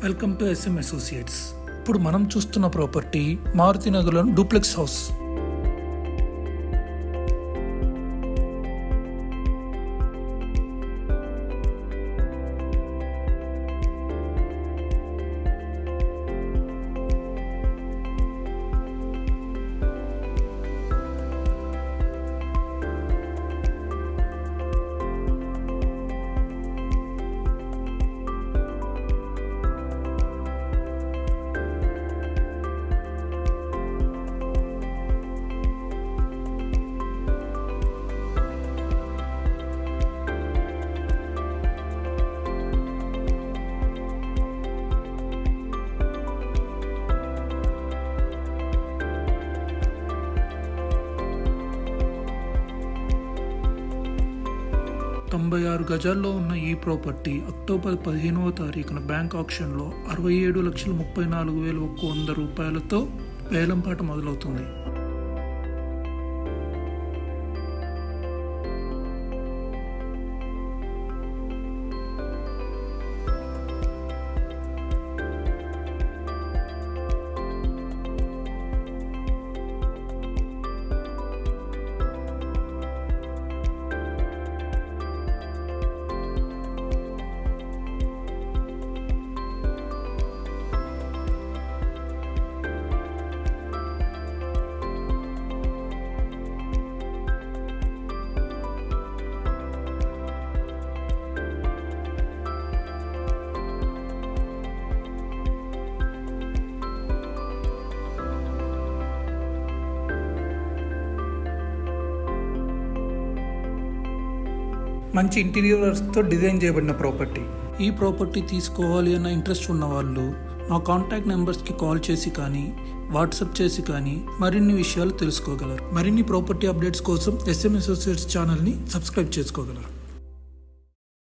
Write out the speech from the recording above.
Welcome to SM associates. ఇప్పుడు మనం చూస్తున్న ప్రాపర్టీ మారుతి నగర్లోని డూప్లెక్స్ హౌస్. తొంభై 6 గజాల్లో ఉన్న ఈ ప్రాపర్టీ అక్టోబర్ 15వ తారీఖున బ్యాంక్ ఆక్షన్లో 67,34,100 రూపాయలతో వేలంపాట మొదలవుతుంది. మంచి ఇంటీరియర్స్తో డిజైన్ చేయబడిన ప్రాపర్టీ. ఈ ప్రాపర్టీ తీసుకోవాలి అన్న ఇంట్రెస్ట్ ఉన్న వాళ్ళు మా కాంటాక్ట్ నెంబర్స్కి కాల్ చేసి కానీ వాట్సాప్ చేసి కానీ మరిన్ని విషయాలు తెలుసుకోగలరు. మరిన్ని ప్రాపర్టీ అప్డేట్స్ కోసం SM అసోసియేట్స్ ఛానల్ని సబ్స్క్రైబ్ చేసుకోగలరు.